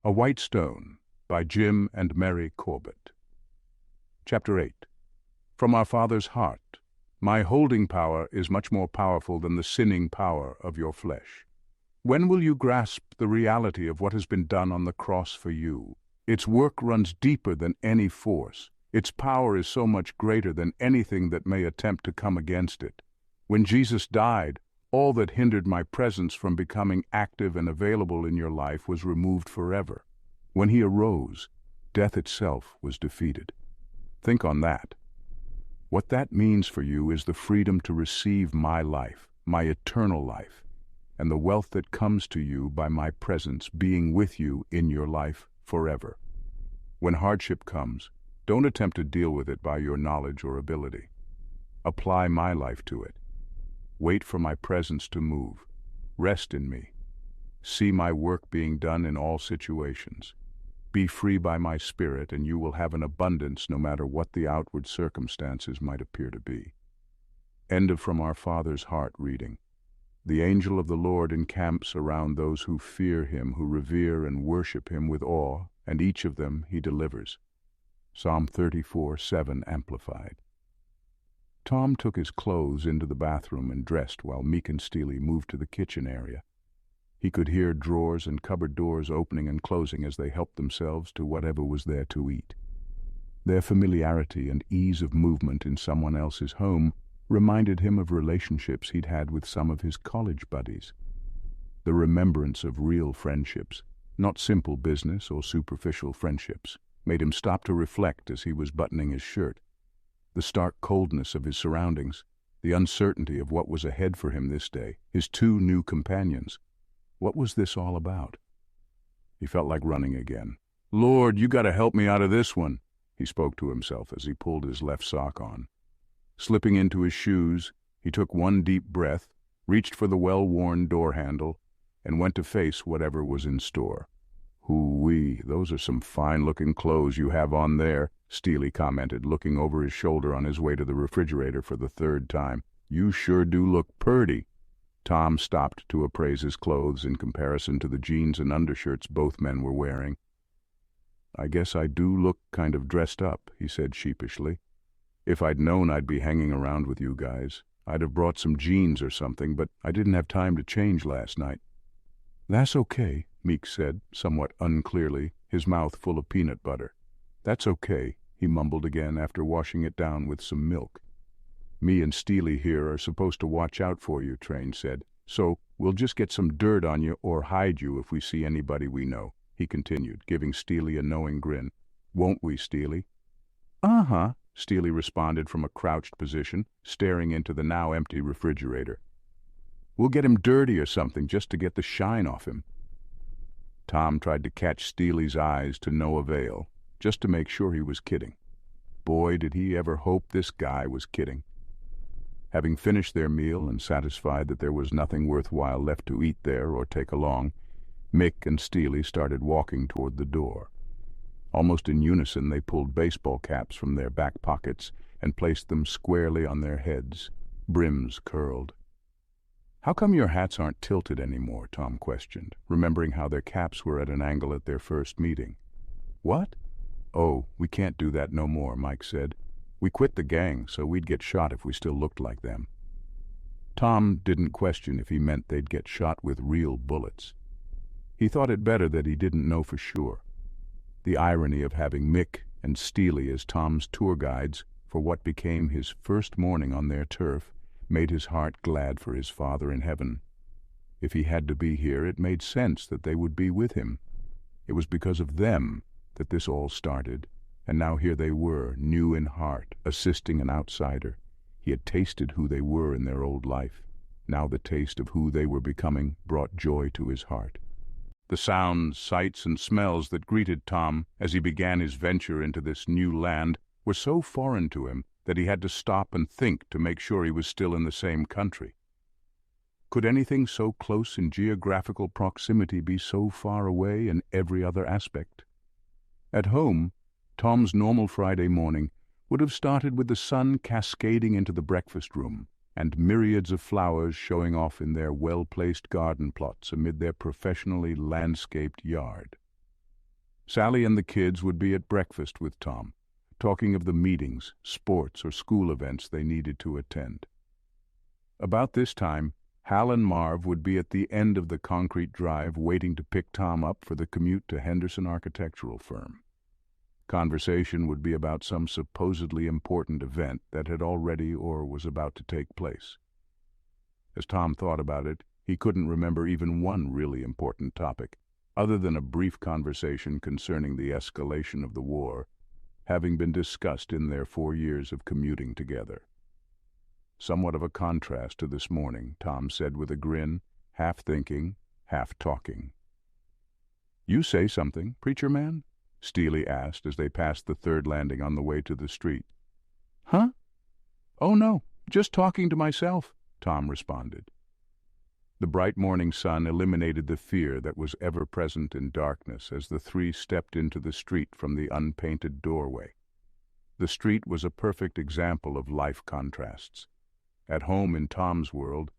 A White Stone by Jim and Mary Corbet. Chapter 8. From our Father's heart. My holding power is much more powerful than the sinning power of your flesh. When will you grasp the reality of what has been done on the cross for you? Its work runs deeper than any force. Its power is so much greater than anything that may attempt to come against it. When Jesus died, all that hindered my presence from becoming active and available in your life was removed forever. When he arose, death itself was defeated. Think on that. What that means for you is the freedom to receive my life, my eternal life, and the wealth that comes to you by my presence being with you in your life forever. When hardship comes, don't attempt to deal with it by your knowledge or ability. Apply my life to it. Wait for my presence to move. Rest in me. See my work being done in all situations. Be free by my Spirit, and you will have an abundance no matter what the outward circumstances might appear to be. End of From Our Father's Heart reading. The angel of the Lord encamps around those who fear him, who revere and worship him with awe, and each of them he delivers. Psalm 34:7 Amplified. Tom took his clothes into the bathroom and dressed while Meek and Steely moved to the kitchen area. He could hear drawers and cupboard doors opening and closing as they helped themselves to whatever was there to eat. Their familiarity and ease of movement in someone else's home reminded him of relationships he'd had with some of his college buddies. The remembrance of real friendships, not simple business or superficial friendships, made him stop to reflect as he was buttoning his shirt. The stark coldness of his surroundings, the uncertainty of what was ahead for him this day, his two new companions. What was this all about? He felt like running again. "Lord, you gotta help me out of this one," he spoke to himself as he pulled his left sock on. Slipping into his shoes, he took one deep breath, reached for the well-worn door handle, and went to face whatever was in store. "Hoo-wee, those are some fine-looking clothes you have on there," Steely commented, looking over his shoulder on his way to the refrigerator for the third time. "You sure do look purty." Tom stopped to appraise his clothes in comparison to the jeans and undershirts both men were wearing. "I guess I do look kind of dressed up," he said sheepishly. "If I'd known I'd be hanging around with you guys, I'd have brought some jeans or something, but I didn't have time to change last night." "That's okay," Meek said, somewhat unclearly, his mouth full of peanut butter. "That's okay," he mumbled again after washing it down with some milk. "Me and Steely here are supposed to watch out for you," Train said. "So we'll just get some dirt on you or hide you if we see anybody we know," he continued, giving Steely a knowing grin. "Won't we, Steely?" "Uh-huh," Steely responded from a crouched position, staring into the now empty refrigerator. "We'll get him dirty or something just to get the shine off him." Tom tried to catch Steely's eyes to no avail, just to make sure he was kidding. Boy, did he ever hope this guy was kidding. Having finished their meal and satisfied that there was nothing worthwhile left to eat there or take along, Mick and Steely started walking toward the door. Almost in unison they pulled baseball caps from their back pockets and placed them squarely on their heads, brims curled. "How come your hats aren't tilted anymore?" Tom questioned, remembering how their caps were at an angle at their first meeting. "What?" "Oh, we can't do that no more," Mike said. "We quit the gang, so we'd get shot if we still looked like them." Tom didn't question if he meant they'd get shot with real bullets. He thought it better that he didn't know for sure. The irony of having Mick and Steely as Tom's tour guides for what became his first morning on their turf made his heart glad for his Father in heaven. If he had to be here, it made sense that they would be with him. It was because of them that this all started, and now here they were, new in heart, assisting an outsider. He had tasted who they were in their old life. Now the taste of who they were becoming brought joy to his heart. The sounds, sights, and smells that greeted Tom as he began his venture into this new land were so foreign to him that he had to stop and think to make sure he was still in the same country. Could anything so close in geographical proximity be so far away in every other aspect? At home, Tom's normal Friday morning would have started with the sun cascading into the breakfast room and myriads of flowers showing off in their well-placed garden plots amid their professionally landscaped yard. Sally and the kids would be at breakfast with Tom, talking of the meetings, sports, or school events they needed to attend. About this time, Hal and Marv would be at the end of the concrete drive waiting to pick Tom up for the commute to Henderson Architectural Firm. Conversation would be about some supposedly important event that had already or was about to take place. As Tom thought about it, he couldn't remember even one really important topic, other than a brief conversation concerning the escalation of the war, having been discussed in their 4 years of commuting together. Somewhat of a contrast to this morning, Tom said with a grin, half thinking, half talking. "You say something, preacher man?" Steely asked as they passed the third landing on the way to the street. "Huh? Oh no, just talking to myself," Tom responded. The bright morning sun eliminated the fear that was ever present in darkness as the three stepped into the street from the unpainted doorway. The street was a perfect example of life contrasts. At home in Tom's world,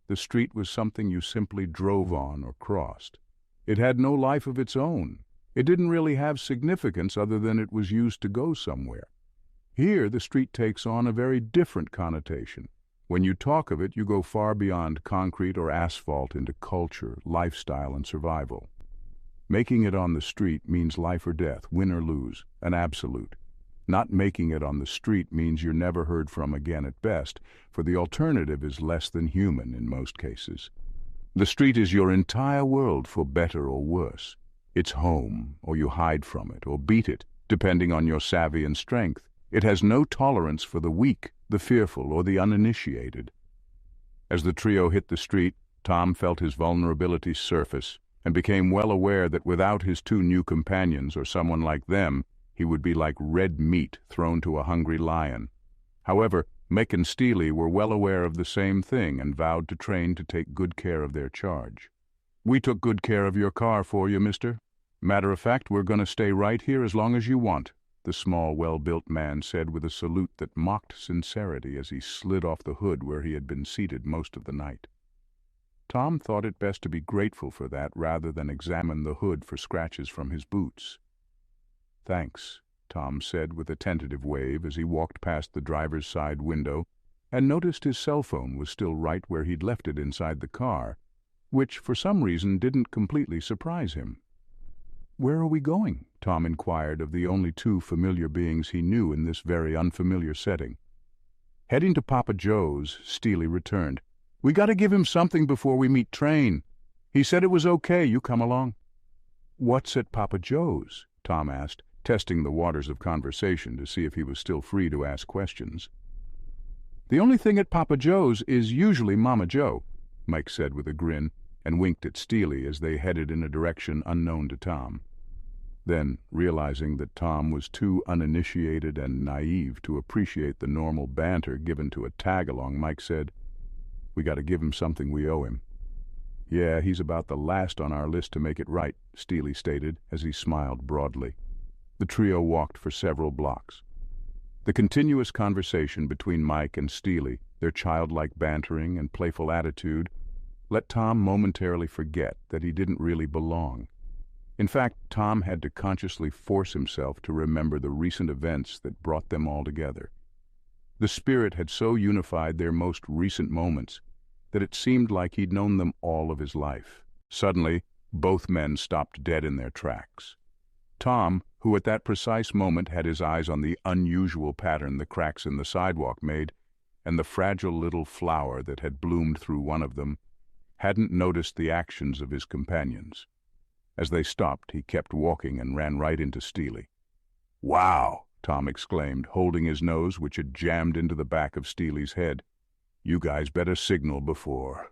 the street was something you simply drove on or crossed. It had no life of its own. It didn't really have significance other than it was used to go somewhere. Here, the street takes on a very different connotation. When you talk of it, you go far beyond concrete or asphalt into culture, lifestyle, and survival. Making it on the street means life or death, win or lose, an absolute. Not making it on the street means you're never heard from again at best, for the alternative is less than human in most cases. The street is your entire world, for better or worse. It's home, or you hide from it, or beat it, depending on your savvy and strength. It has no tolerance for the weak, the fearful, or the uninitiated. As the trio hit the street, Tom felt his vulnerability surface, and became well aware that without his two new companions or someone like them, he would be like red meat thrown to a hungry lion. However, Mick and Steely were well aware of the same thing and vowed to train to take good care of their charge. "We took good care of your car for you, mister. Matter of fact, we're going to stay right here as long as you want," the small, well-built man said with a salute that mocked sincerity as he slid off the hood where he had been seated most of the night. Tom thought it best to be grateful for that rather than examine the hood for scratches from his boots. "Thanks," Tom said with a tentative wave as he walked past the driver's side window and noticed his cell phone was still right where he'd left it inside the car, which for some reason didn't completely surprise him. "Where are we going?" Tom inquired of the only two familiar beings he knew in this very unfamiliar setting. "Heading to Papa Joe's," Steely returned. "We got to give him something before we meet Train. He said it was okay, you come along." "What's at Papa Joe's?" Tom asked, testing the waters of conversation to see if he was still free to ask questions. "The only thing at Papa Joe's is usually Mama Joe," Mike said with a grin, and winked at Steely as they headed in a direction unknown to Tom. Then, realizing that Tom was too uninitiated and naive to appreciate the normal banter given to a tag-along, Mike said, "We got to give him something we owe him." "Yeah, he's about the last on our list to make it right," Steely stated as he smiled broadly. The trio walked for several blocks. The continuous conversation between Mike and Steely, their childlike bantering and playful attitude, let Tom momentarily forget that he didn't really belong. In fact, Tom had to consciously force himself to remember the recent events that brought them all together. The spirit had so unified their most recent moments that it seemed like he'd known them all of his life. Suddenly, both men stopped dead in their tracks. Tom, who at that precise moment had his eyes on the unusual pattern the cracks in the sidewalk made, and the fragile little flower that had bloomed through one of them, hadn't noticed the actions of his companions. As they stopped, he kept walking and ran right into Steely. "Wow!" Tom exclaimed, holding his nose, which had jammed into the back of Steely's head. "You guys better signal before."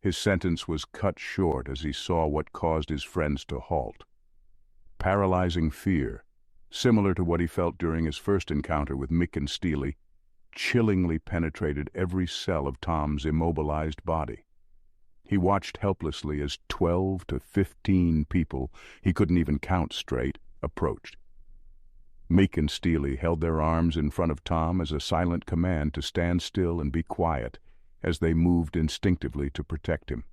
His sentence was cut short as he saw what caused his friends to halt. Paralyzing fear, similar to what he felt during his first encounter with Mick and Steely, chillingly penetrated every cell of Tom's immobilized body. He watched helplessly as 12 to 15 people, he couldn't even count straight, approached. Mick and Steely held their arms in front of Tom as a silent command to stand still and be quiet as they moved instinctively to protect him.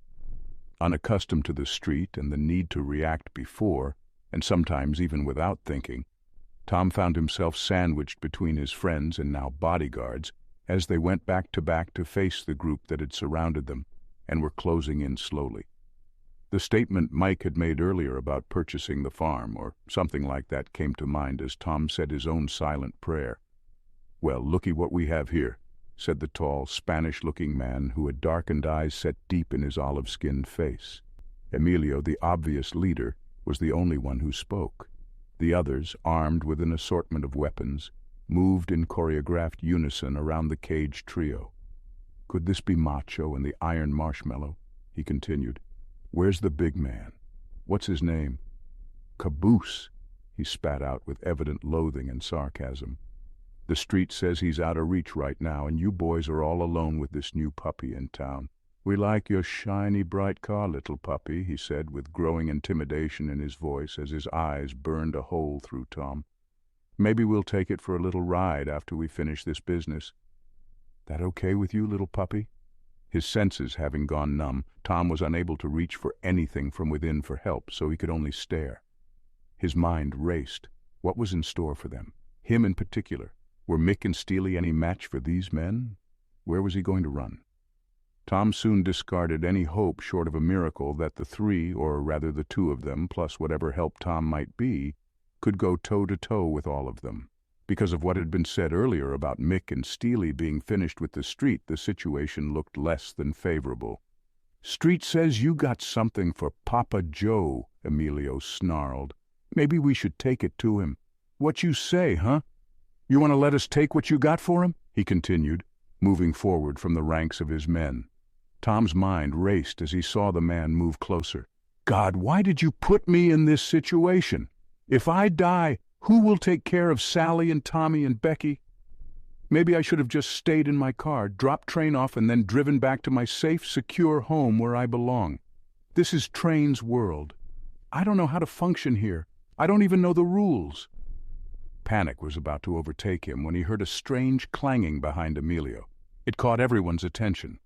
Unaccustomed to the street and the need to react before, and sometimes even without thinking, Tom found himself sandwiched between his friends and now bodyguards as they went back to face the group that had surrounded them and were closing in slowly. The statement Mike had made earlier about purchasing the farm, or something like that, came to mind as Tom said his own silent prayer. "Well, looky what we have here," said the tall, Spanish-looking man who had darkened eyes set deep in his olive-skinned face. Emilio, the obvious leader, was the only one who spoke. The others, armed with an assortment of weapons, moved in choreographed unison around the caged trio. "Could this be Macho and the Iron Marshmallow?" he continued. "Where's the big man? What's his name?" "Caboose," he spat out with evident loathing and sarcasm. "The street says he's out of reach right now, and you boys are all alone with this new puppy in town." "We like your shiny, bright car, little puppy," he said with growing intimidation in his voice as his eyes burned a hole through Tom. "Maybe we'll take it for a little ride after we finish this business." "That okay with you, little puppy?" His senses having gone numb, Tom was unable to reach for anything from within for help, so he could only stare. His mind raced. What was in store for them? Him in particular. Were Mick and Steely any match for these men? Where was he going to run? Tom soon discarded any hope short of a miracle that the three, or rather the two of them, plus whatever help Tom might be, could go toe-to-toe with all of them. Because of what had been said earlier about Mick and Steely being finished with the street, the situation looked less than favorable. "Street says you got something for Papa Joe," Emilio snarled. "Maybe we should take it to him." "What you say, huh? You want to let us take what you got for him?" he continued, moving forward from the ranks of his men. Tom's mind raced as he saw the man move closer. "God, why did you put me in this situation? If I die, who will take care of Sally and Tommy and Becky? Maybe I should have just stayed in my car, dropped Train off, and then driven back to my safe, secure home where I belong. This is Train's world. I don't know how to function here. I don't even know the rules." Panic was about to overtake him when he heard a strange clanging behind Emilio. It caught everyone's attention.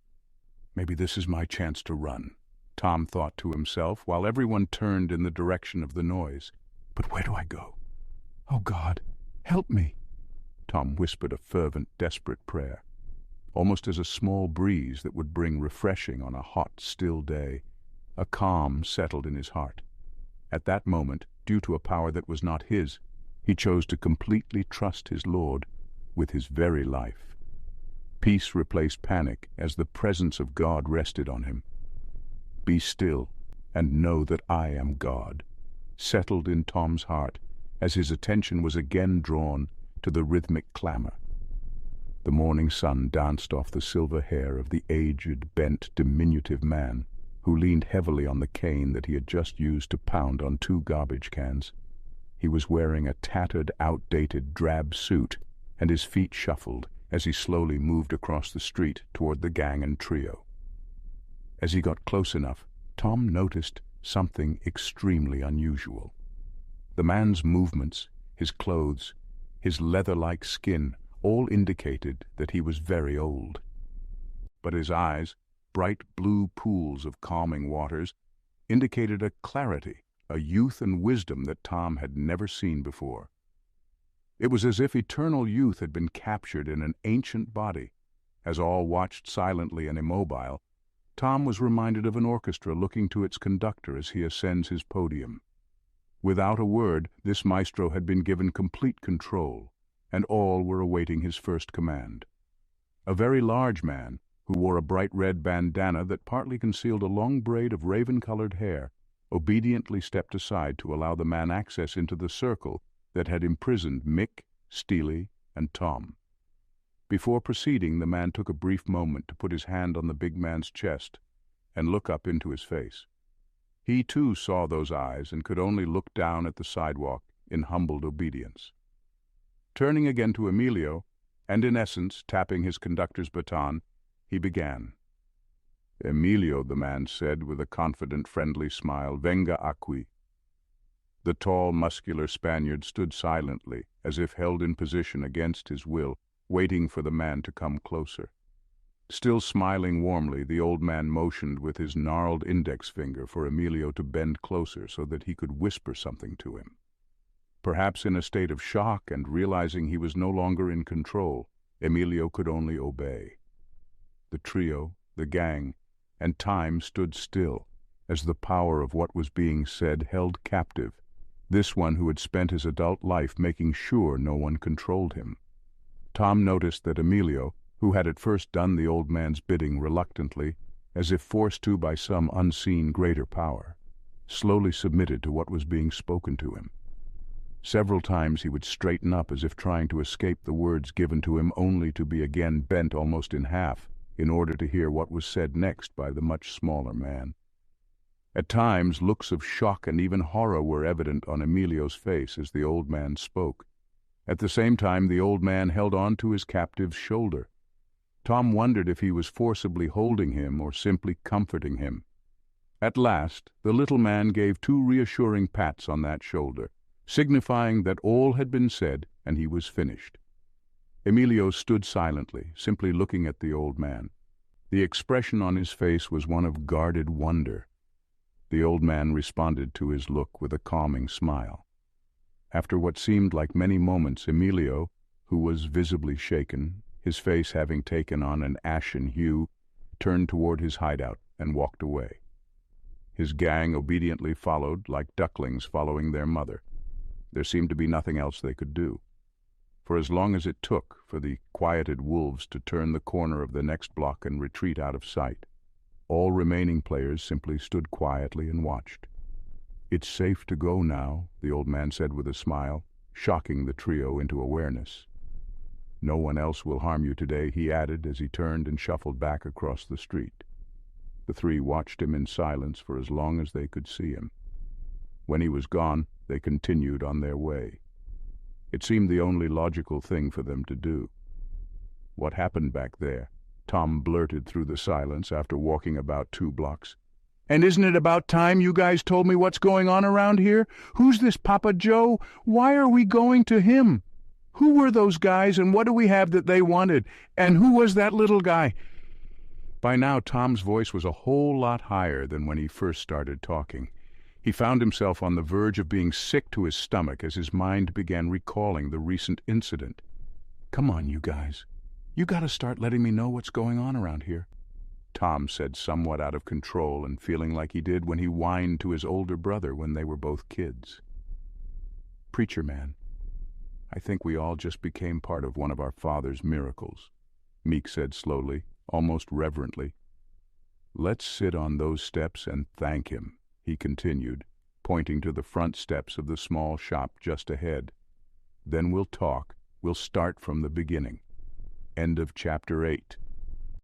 "Maybe this is my chance to run," Tom thought to himself, while everyone turned in the direction of the noise. "But where do I go? Oh, God, help me!" Tom whispered a fervent, desperate prayer. Almost as a small breeze that would bring refreshing on a hot, still day, a calm settled in his heart. At that moment, due to a power that was not his, he chose to completely trust his Lord with his very life. Peace replaced panic as the presence of God rested on him. "Be still and know that I am God," settled in Tom's heart as his attention was again drawn to the rhythmic clamor. The morning sun danced off the silver hair of the aged, bent, diminutive man who leaned heavily on the cane that he had just used to pound on 2 garbage cans. He was wearing a tattered, outdated, drab suit, and his feet shuffled as he slowly moved across the street toward the gang and trio. As he got close enough, Tom noticed something extremely unusual. The man's movements, his clothes, his leather-like skin, all indicated that he was very old. But his eyes, bright blue pools of calming waters, indicated a clarity, a youth and wisdom that Tom had never seen before. It was as if eternal youth had been captured in an ancient body. As all watched silently and immobile, Tom was reminded of an orchestra looking to its conductor as he ascends his podium. Without a word, this maestro had been given complete control, and all were awaiting his first command. A very large man, who wore a bright red bandana that partly concealed a long braid of raven-colored hair, obediently stepped aside to allow the man access into the circle that had imprisoned Mick, Steely, and Tom. Before proceeding, the man took a brief moment to put his hand on the big man's chest and look up into his face. He too saw those eyes and could only look down at the sidewalk in humbled obedience. Turning again to Emilio, and in essence tapping his conductor's baton, he began. "Emilio," the man said with a confident, friendly smile, "venga aquí." The tall, muscular Spaniard stood silently, as if held in position against his will, waiting for the man to come closer. Still smiling warmly, the old man motioned with his gnarled index finger for Emilio to bend closer so that he could whisper something to him. Perhaps in a state of shock and realizing he was no longer in control, Emilio could only obey. The trio, the gang, and time stood still, as the power of what was being said held captive this one who had spent his adult life making sure no one controlled him. Tom noticed that Emilio, who had at first done the old man's bidding reluctantly, as if forced to by some unseen greater power, slowly submitted to what was being spoken to him. Several times he would straighten up as if trying to escape the words given to him, only to be again bent almost in half in order to hear what was said next by the much smaller man. At times, looks of shock and even horror were evident on Emilio's face as the old man spoke. At the same time, the old man held on to his captive's shoulder. Tom wondered if he was forcibly holding him or simply comforting him. At last, the little man gave 2 reassuring pats on that shoulder, signifying that all had been said and he was finished. Emilio stood silently, simply looking at the old man. The expression on his face was one of guarded wonder. The old man responded to his look with a calming smile. After what seemed like many moments, Emilio, who was visibly shaken, his face having taken on an ashen hue, turned toward his hideout and walked away. His gang obediently followed, like ducklings following their mother. There seemed to be nothing else they could do. For as long as it took for the quieted wolves to turn the corner of the next block and retreat out of sight, all remaining players simply stood quietly and watched. "It's safe to go now," the old man said with a smile, shocking the trio into awareness. "No one else will harm you today," he added as he turned and shuffled back across the street. The 3 watched him in silence for as long as they could see him. When he was gone, they continued on their way. It seemed the only logical thing for them to do. "What happened back there?" Tom blurted through the silence after walking about 2 blocks. "And isn't it about time you guys told me what's going on around here? Who's this Papa Joe? Why are we going to him? Who were those guys and what do we have that they wanted? And who was that little guy?" By now, Tom's voice was a whole lot higher than when he first started talking. He found himself on the verge of being sick to his stomach as his mind began recalling the recent incident. "Come on, you guys. You gotta start letting me know what's going on around here," Tom said, somewhat out of control and feeling like he did when he whined to his older brother when they were both kids. "Preacher man, I think we all just became part of one of our Father's miracles," Meek said slowly, almost reverently. "Let's sit on those steps and thank him," he continued, pointing to the front steps of the small shop just ahead. "Then we'll talk. We'll start from the beginning." End of chapter 8.